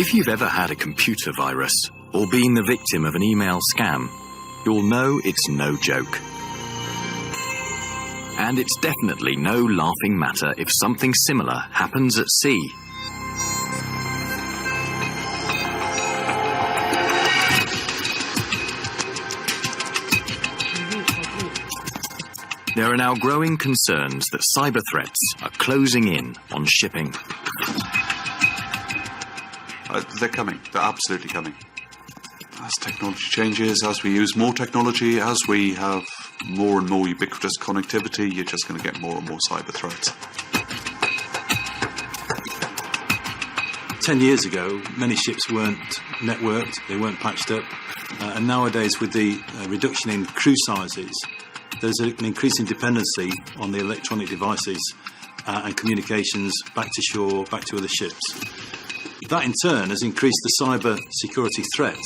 If you've ever had a computer virus or been the victim of an email scam, you'll know it's no joke. And it's definitely no laughing matter if something similar happens at sea. There are now growing concerns that cyber threats are closing in on shipping. They're coming. They're absolutely coming. As technology changes, as we use more technology, as we have more and more ubiquitous connectivity, you're just going to get more and more cyber threats. 10 years ago, many ships weren't networked, they weren't patched up, and nowadays with the reduction in crew sizes, there's an increasing dependency on the electronic devices and communications back to shore, back to other ships. That in turn has increased the cyber security threat.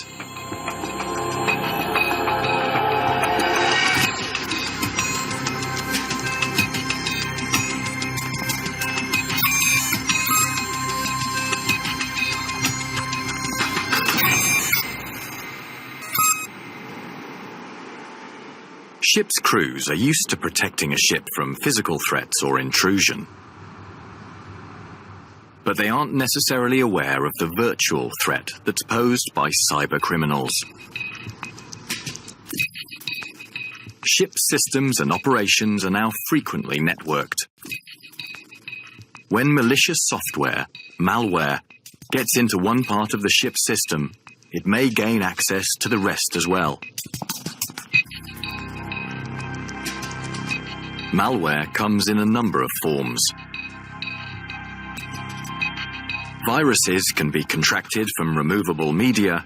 Ships' crews are used to protecting a ship from physical threats or intrusion. But they aren't necessarily aware of the virtual threat that's posed by cyber criminals. Ship systems and operations are now frequently networked. When malicious software, malware, gets into one part of the ship's system, it may gain access to the rest as well. Malware comes in a number of forms. Viruses can be contracted from removable media,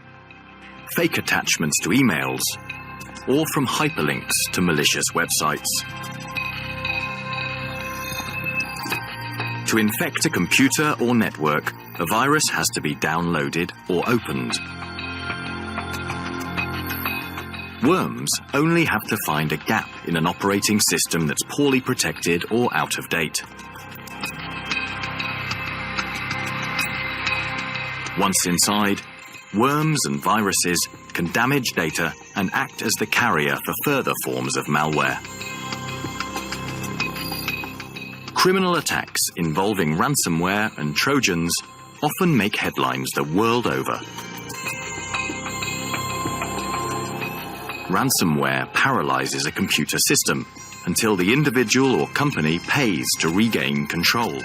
fake attachments to emails, or from hyperlinks to malicious websites. To infect a computer or network, a virus has to be downloaded or opened. Worms only have to find a gap in an operating system that's poorly protected or out of date. Once inside, worms and viruses can damage data and act as the carrier for further forms of malware. Criminal attacks involving ransomware and Trojans often make headlines the world over. Ransomware paralyzes a computer system until the individual or company pays to regain control,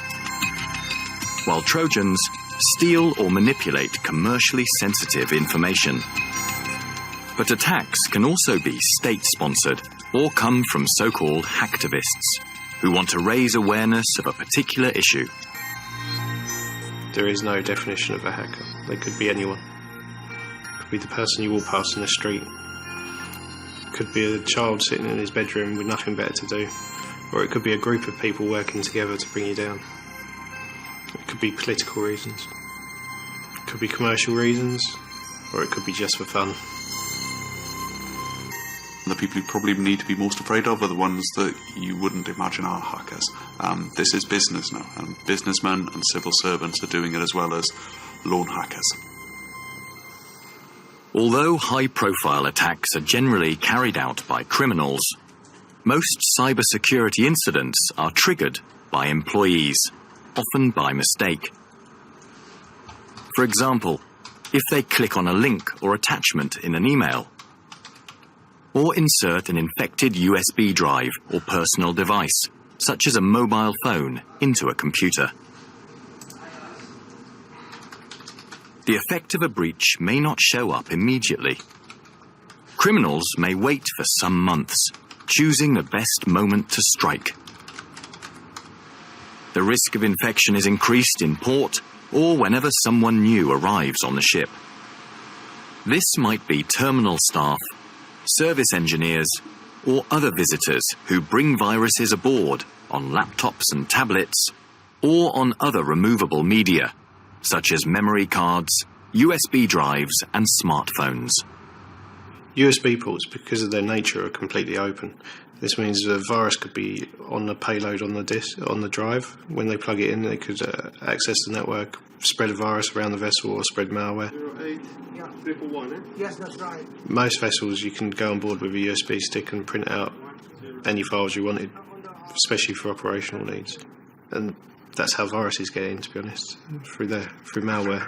while Trojans steal or manipulate commercially sensitive information. But attacks can also be state-sponsored or come from so-called hacktivists who want to raise awareness of a particular issue. There is no definition of a hacker. They could be anyone. Could be the person you walk past in the street. Could be a child sitting in his bedroom with nothing better to do. Or it could be a group of people working together to bring you down. It could be political reasons. It could be commercial reasons. Or it could be just for fun. The people you probably need to be most afraid of are the ones that you wouldn't imagine are hackers. This is business now, and businessmen and civil servants are doing it as well as lone hackers. Although high-profile attacks are generally carried out by criminals, most cybersecurity incidents are triggered by employees, often by mistake. For example, if they click on a link or attachment in an email, or insert an infected USB drive or personal device, such as a mobile phone, into a computer. The effect of a breach may not show up immediately. Criminals may wait for some months, choosing the best moment to strike. The risk of infection is increased in port or whenever someone new arrives on the ship. This might be terminal staff, service engineers, or other visitors who bring viruses aboard on laptops and tablets, or on other removable media, such as memory cards, USB drives, and smartphones. USB ports, because of their nature, are completely open. This means the virus could be on the payload on the disk, on the drive. When they plug it in, they could access the network, spread a virus around the vessel, or spread malware. 08-341, eh? Yes, that's right. Most vessels you can go on board with a USB stick and print out any files you wanted, especially for operational needs. And that's how viruses get in, to be honest, through malware.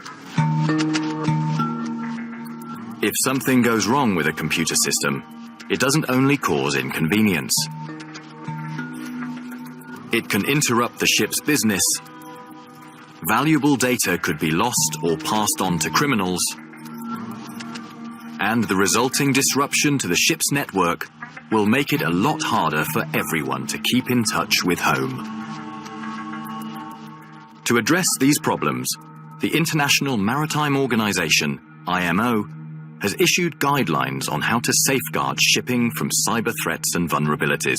If something goes wrong with a computer system, it doesn't only cause inconvenience. It can interrupt the ship's business. Valuable data could be lost or passed on to criminals. And the resulting disruption to the ship's network will make it a lot harder for everyone to keep in touch with home. To address these problems, the International Maritime Organization, IMO, has issued guidelines on how to safeguard shipping from cyber threats and vulnerabilities.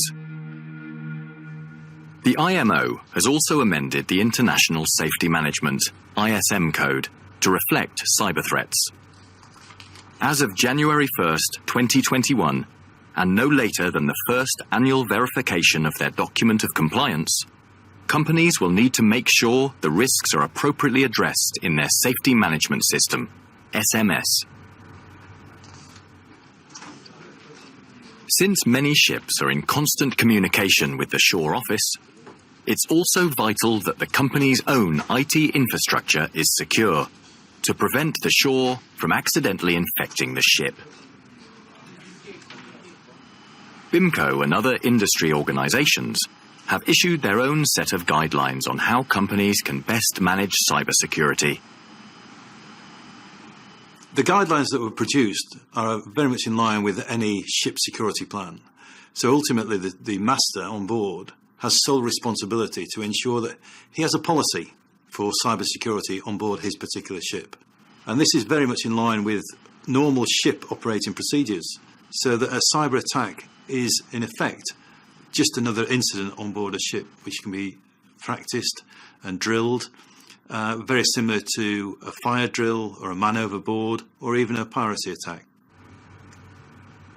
The IMO has also amended the International Safety Management, ISM code, to reflect cyber threats. As of January 1st, 2021, and no later than the first annual verification of their document of compliance, companies will need to make sure the risks are appropriately addressed in their Safety Management System, SMS. Since many ships are in constant communication with the shore office, it's also vital that the company's own IT infrastructure is secure to prevent the shore from accidentally infecting the ship. BIMCO and other industry organizations have issued their own set of guidelines on how companies can best manage cybersecurity. The guidelines that were produced are very much in line with any ship security plan. So ultimately, the master on board has sole responsibility to ensure that he has a policy for cybersecurity on board his particular ship. And this is very much in line with normal ship operating procedures, so that a cyber attack is, in effect, just another incident on board a ship, which can be practiced and drilled. Very similar to a fire drill or a man overboard or even a piracy attack.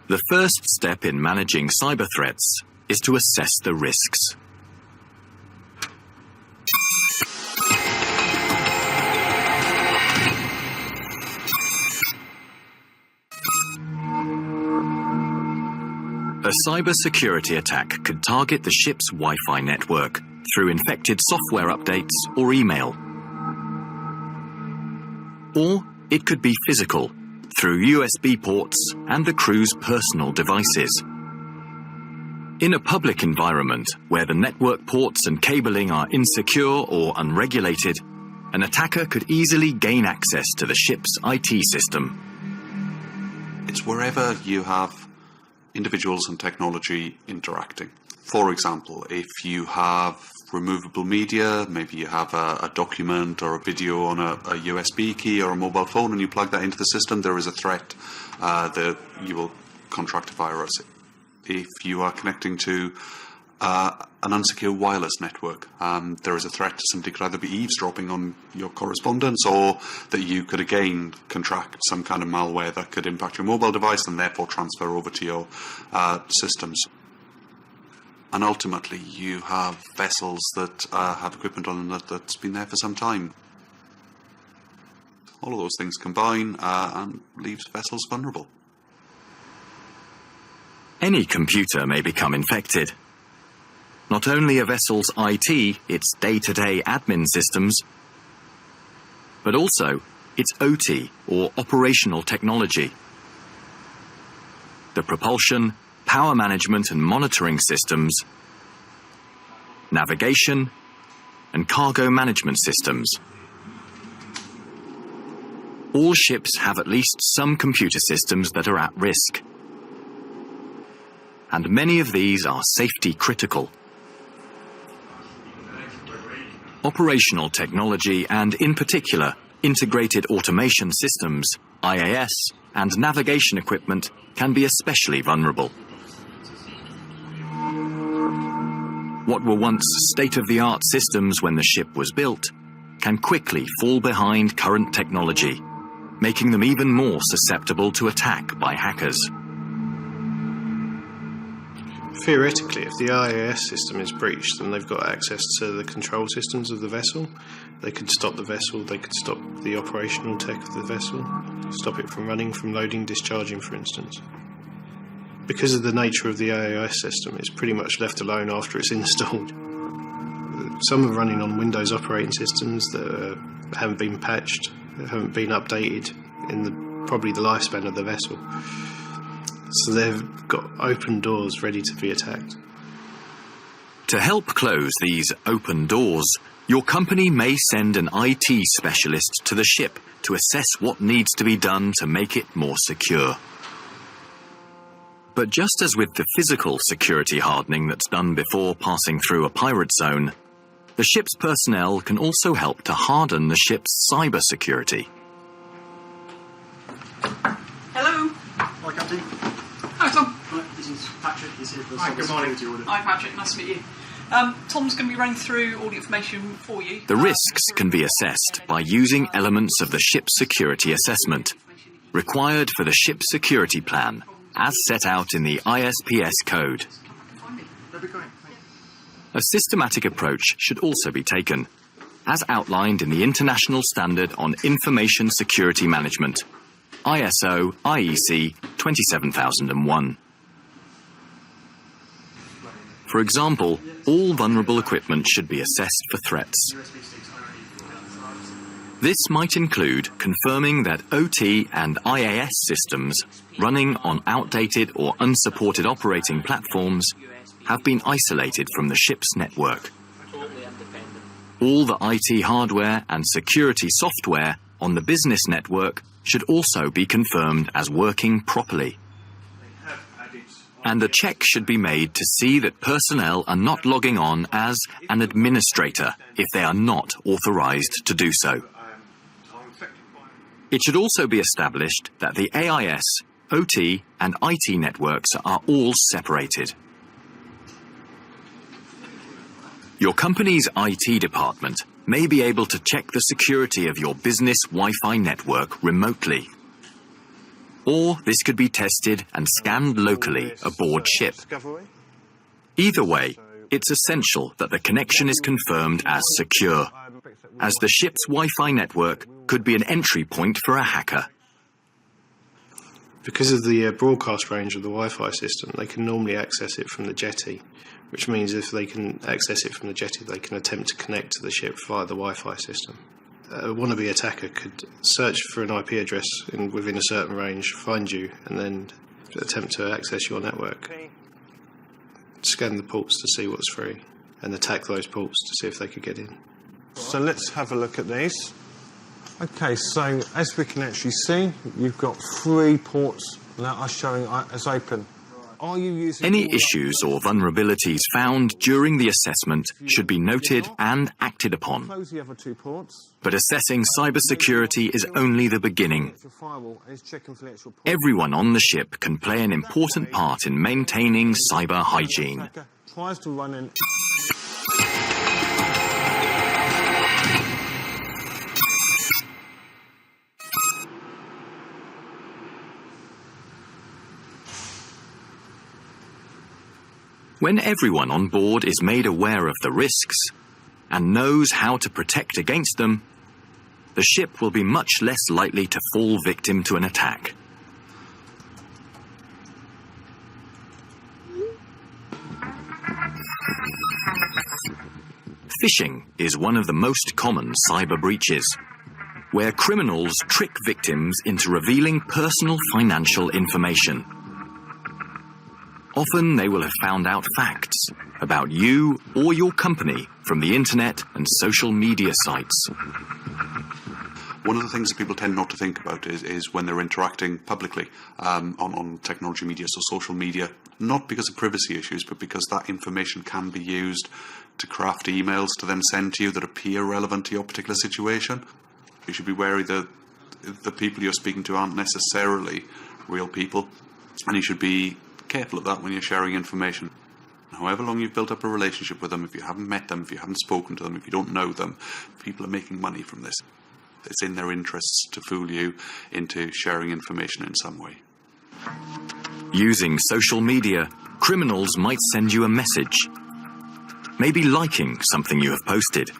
The first step in managing cyber threats is to assess the risks. A cybersecurity attack could target the ship's Wi-Fi network through infected software updates or email. Or it could be physical, through USB ports and the crew's personal devices. In a public environment where the network ports and cabling are insecure or unregulated, an attacker could easily gain access to the ship's IT system. It's wherever you have individuals and technology interacting. For example, if you have removable media, maybe you have a document or a video on a USB key or a mobile phone and you plug that into the system, there is a threat that you will contract a virus. If you are connecting to an unsecure wireless network, there is a threat that somebody could either be eavesdropping on your correspondence or that you could again contract some kind of malware that could impact your mobile device and therefore transfer over to your systems. And ultimately, you have vessels that have equipment on them that's been there for some time. All of those things combine and leaves vessels vulnerable. Any computer may become infected. Not only a vessel's IT, its day-to-day admin systems, but also its OT, or operational technology. The propulsion, power management and monitoring systems, navigation, and cargo management systems. All ships have at least some computer systems that are at risk. And many of these are safety critical. Operational technology and, in particular, integrated automation systems, IAS, and navigation equipment can be especially vulnerable. What were once state-of-the-art systems when the ship was built can quickly fall behind current technology, making them even more susceptible to attack by hackers. Theoretically, if the IAS system is breached, then they've got access to the control systems of the vessel. They could stop the vessel, they could stop the operational tech of the vessel, stop it from running, from loading, discharging, for instance. Because of the nature of the IAS system, it's pretty much left alone after it's installed. Some are running on Windows operating systems that haven't been patched, that haven't been updated in probably the lifespan of the vessel. So they've got open doors ready to be attacked. To help close these open doors, your company may send an IT specialist to the ship to assess what needs to be done to make it more secure. But just as with the physical security hardening that's done before passing through a pirate zone, the ship's personnel can also help to harden the ship's cyber security. Hello. Hi, Captain. Hi, Tom. Right, this is Patrick. He's here for the Hi, good morning. cybersecurity audit. Hi, Patrick. Nice to meet you. Tom's going to be running through all the information for you. The risks can be assessed by using elements of the ship's security assessment, required for the ship's security plan, as set out in the ISPS code. That'd be great. A systematic approach should also be taken, as outlined in the International Standard on Information Security Management, ISO IEC 27001. For example, all vulnerable equipment should be assessed for threats. This might include confirming that OT and IAS systems running on outdated or unsupported operating platforms have been isolated from the ship's network. All the IT hardware and security software on the business network should also be confirmed as working properly. And a check should be made to see that personnel are not logging on as an administrator if they are not authorized to do so. It should also be established that the AIS, OT and IT networks are all separated. Your company's IT department may be able to check the security of your business Wi-Fi network remotely. Or this could be tested and scanned locally aboard ship. Either way, it's essential that the connection is confirmed as secure, as the ship's Wi-Fi network could be an entry point for a hacker. Because of the broadcast range of the Wi-Fi system, they can normally access it from the jetty, which means if they can access it from the jetty, they can attempt to connect to the ship via the Wi-Fi system. A wannabe attacker could search for an IP address within a certain range, find you, and then attempt to access your network. Scan the ports to see what's free, and attack those ports to see if they could get in. So let's have a look at these. Okay, so as we can actually see, you've got 3 ports that are showing as open. Are you using Any issues or vulnerabilities found during the assessment should be noted and acted upon. Close the other 2 ports. But assessing cybersecurity is only the beginning. Your firewall is checking for the actual port. Everyone on the ship can play an important part in maintaining cyber hygiene. Attacker tries to run in. When everyone on board is made aware of the risks and knows how to protect against them, the ship will be much less likely to fall victim to an attack. Phishing is one of the most common cyber breaches, where criminals trick victims into revealing personal financial information. Often they will have found out facts about you or your company from the internet and social media sites. One of the things that people tend not to think about is when they're interacting publicly on technology media, so social media, not because of privacy issues, but because that information can be used to craft emails to then send to you that appear relevant to your particular situation. You should be wary that the people you're speaking to aren't necessarily real people, and you should be careful of that when you're sharing information. However long you've built up a relationship with them, if you haven't met them, if you haven't spoken to them, if you don't know them, people are making money from this. It's in their interests to fool you into sharing information in some way. Using social media, criminals might send you a message, maybe liking something you have posted.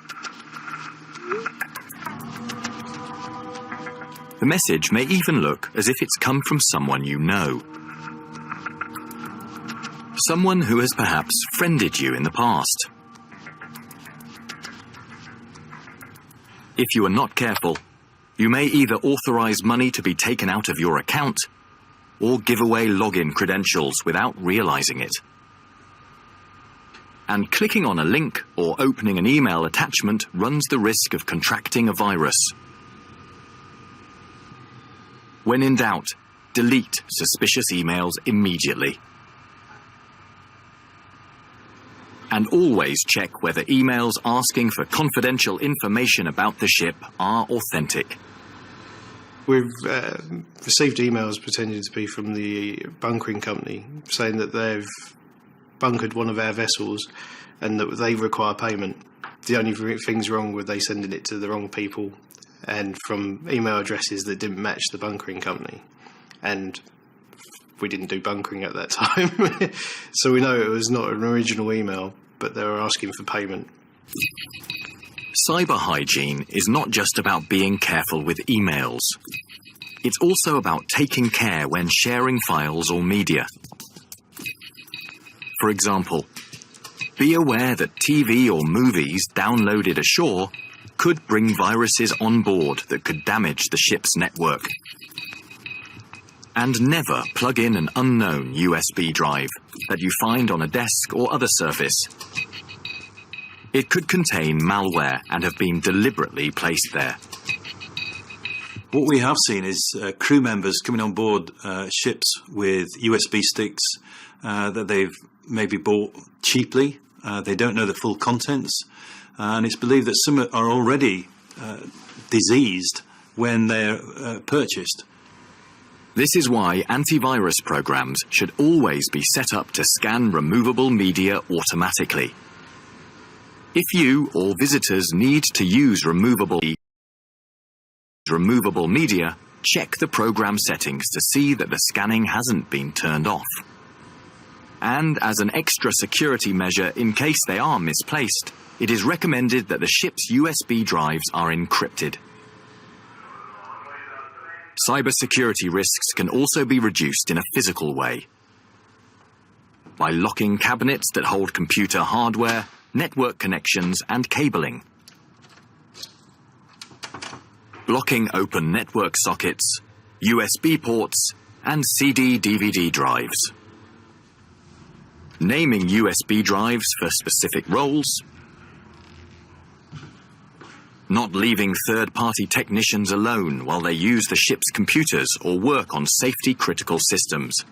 The message may even look as if it's come from someone you know. Someone who has perhaps friended you in the past. If you are not careful, you may either authorize money to be taken out of your account or give away login credentials without realizing it. And clicking on a link or opening an email attachment runs the risk of contracting a virus. When in doubt, delete suspicious emails immediately. And always check whether emails asking for confidential information about the ship are authentic. We've received emails pretending to be from the bunkering company saying that they've bunkered one of our vessels and that they require payment. The only thing's wrong with they sending it to the wrong people and from email addresses that didn't match the bunkering company. And we didn't do bunkering at that time. So we know it was not an original email, but they were asking for payment. Cyber hygiene is not just about being careful with emails. It's also about taking care when sharing files or media. For example, be aware that TV or movies downloaded ashore could bring viruses on board that could damage the ship's network. And never plug in an unknown USB drive that you find on a desk or other surface. It could contain malware and have been deliberately placed there. What we have seen is crew members coming on board ships with USB sticks that they've maybe bought cheaply. They don't know the full contents. And it's believed that some are already diseased when they're purchased. This is why antivirus programs should always be set up to scan removable media automatically. If you or visitors need to use removable media, check the program settings to see that the scanning hasn't been turned off. And as an extra security measure in case they are misplaced, it is recommended that the ship's USB drives are encrypted. Cybersecurity risks can also be reduced in a physical way. By locking cabinets that hold computer hardware, network connections and cabling. Blocking open network sockets, USB ports and CD/DVD drives. Naming USB drives for specific roles. Not leaving third-party technicians alone while they use the ship's computers or work on safety-critical systems.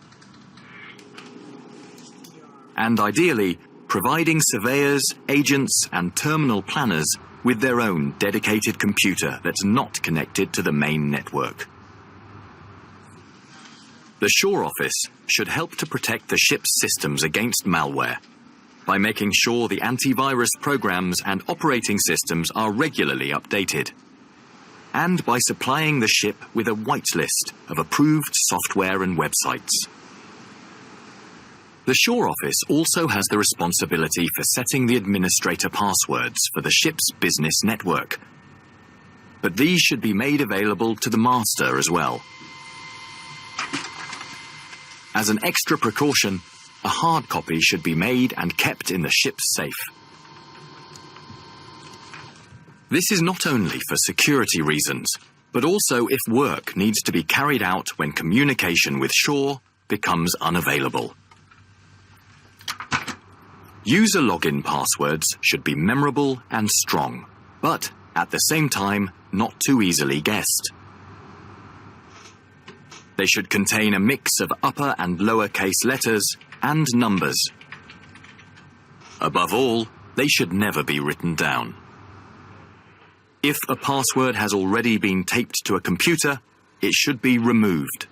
And ideally, providing surveyors, agents and terminal planners with their own dedicated computer that's not connected to the main network. The shore office should help to protect the ship's systems against malware by making sure the antivirus programs and operating systems are regularly updated, and by supplying the ship with a whitelist of approved software and websites. The shore office also has the responsibility for setting the administrator passwords for the ship's business network, but these should be made available to the master as well. As an extra precaution, a hard copy should be made and kept in the ship's safe. This is not only for security reasons, but also if work needs to be carried out when communication with shore becomes unavailable. User login passwords should be memorable and strong, but at the same time, not too easily guessed. They should contain a mix of upper and lowercase letters and numbers. Above all, they should never be written down. If a password has already been taped to a computer, it should be removed.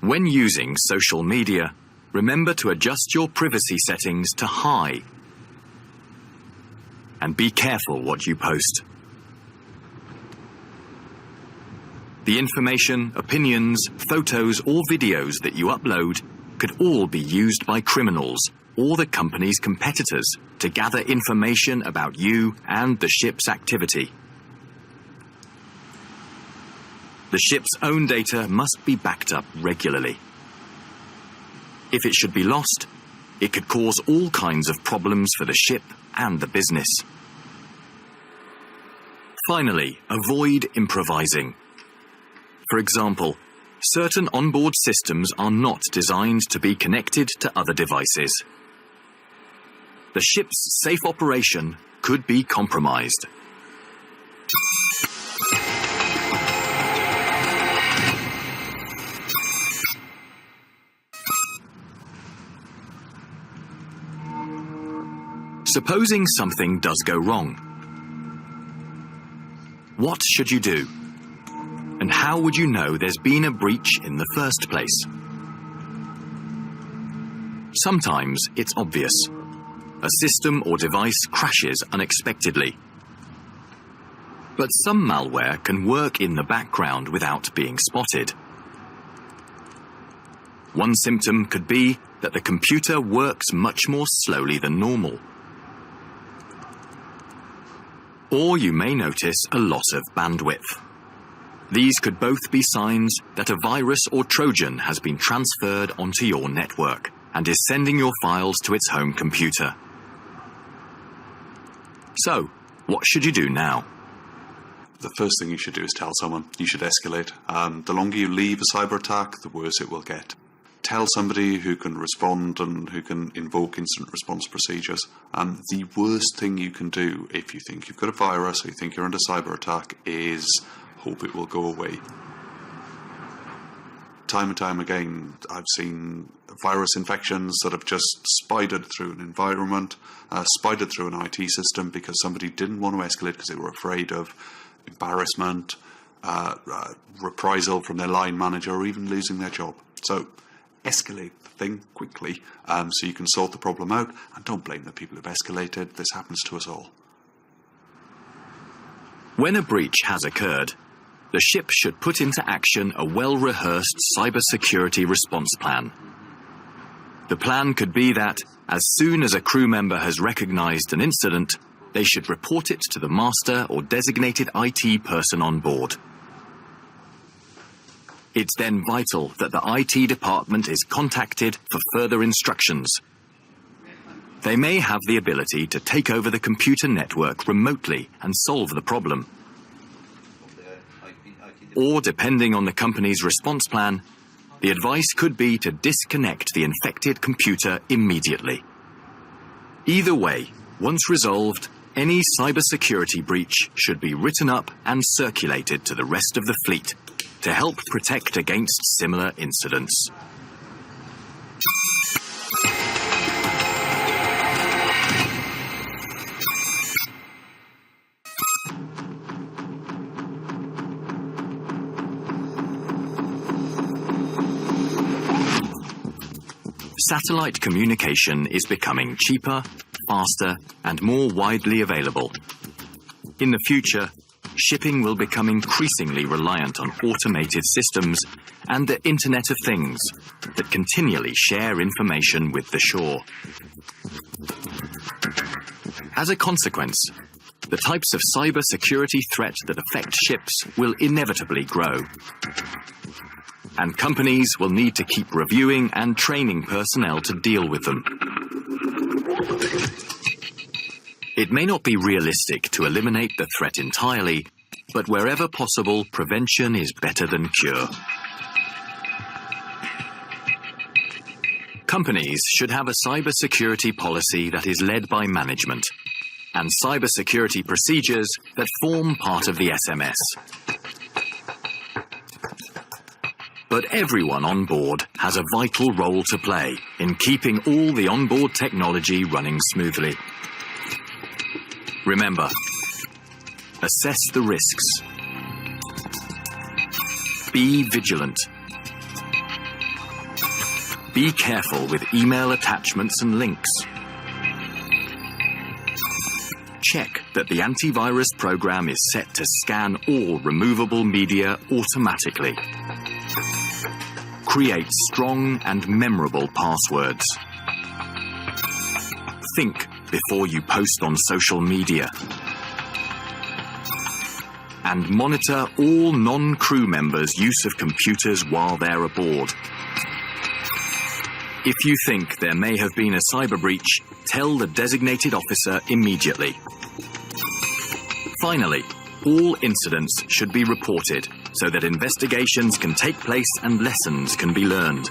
When using social media, remember to adjust your privacy settings to high. And be careful what you post. The information, opinions, photos or videos that you upload could all be used by criminals or the company's competitors to gather information about you and the ship's activity. The ship's own data must be backed up regularly. If it should be lost, it could cause all kinds of problems for the ship and the business. Finally, avoid improvising. For example, certain onboard systems are not designed to be connected to other devices. The ship's safe operation could be compromised. Supposing something does go wrong. What should you do? And how would you know there's been a breach in the first place? Sometimes it's obvious. A system or device crashes unexpectedly. But some malware can work in the background without being spotted. One symptom could be that the computer works much more slowly than normal. Or you may notice a loss of bandwidth. These could both be signs that a virus or Trojan has been transferred onto your network and is sending your files to its home computer. So, what should you do now? The first thing you should do is tell someone. You should escalate. The longer you leave a cyber attack, the worse it will get. Tell somebody who can respond and who can invoke incident response procedures. The worst thing you can do if you think you've got a virus or you think you're under cyber attack is hope it will go away. Time and time again, I've seen virus infections that have just spidered through an environment, spidered through an IT system because somebody didn't want to escalate because they were afraid of embarrassment, reprisal from their line manager, or even losing their job. So escalate the thing quickly so you can sort the problem out, and don't blame the people who've escalated. This happens to us all. When a breach has occurred, the ship should put into action a well-rehearsed cybersecurity response plan. The plan could be that, as soon as a crew member has recognized an incident, they should report it to the master or designated IT person on board. It's then vital that the IT department is contacted for further instructions. They may have the ability to take over the computer network remotely and solve the problem. Or, depending on the company's response plan, the advice could be to disconnect the infected computer immediately. Either way, once resolved, any cybersecurity breach should be written up and circulated to the rest of the fleet to help protect against similar incidents. Satellite communication is becoming cheaper, faster, and more widely available. In the future, shipping will become increasingly reliant on automated systems and the Internet of Things that continually share information with the shore. As a consequence, the types of cybersecurity threats that affect ships will inevitably grow. And companies will need to keep reviewing and training personnel to deal with them. It may not be realistic to eliminate the threat entirely, but wherever possible, prevention is better than cure. Companies should have a cybersecurity policy that is led by management, and cybersecurity procedures that form part of the SMS. But everyone on board has a vital role to play in keeping all the onboard technology running smoothly. Remember, assess the risks. Be vigilant. Be careful with email attachments and links. Check that the antivirus program is set to scan all removable media automatically. Create strong and memorable passwords. Think before you post on social media. And monitor all non-crew members' use of computers while they're aboard. If you think there may have been a cyber breach, tell the designated officer immediately. Finally, all incidents should be reported so that investigations can take place and lessons can be learned.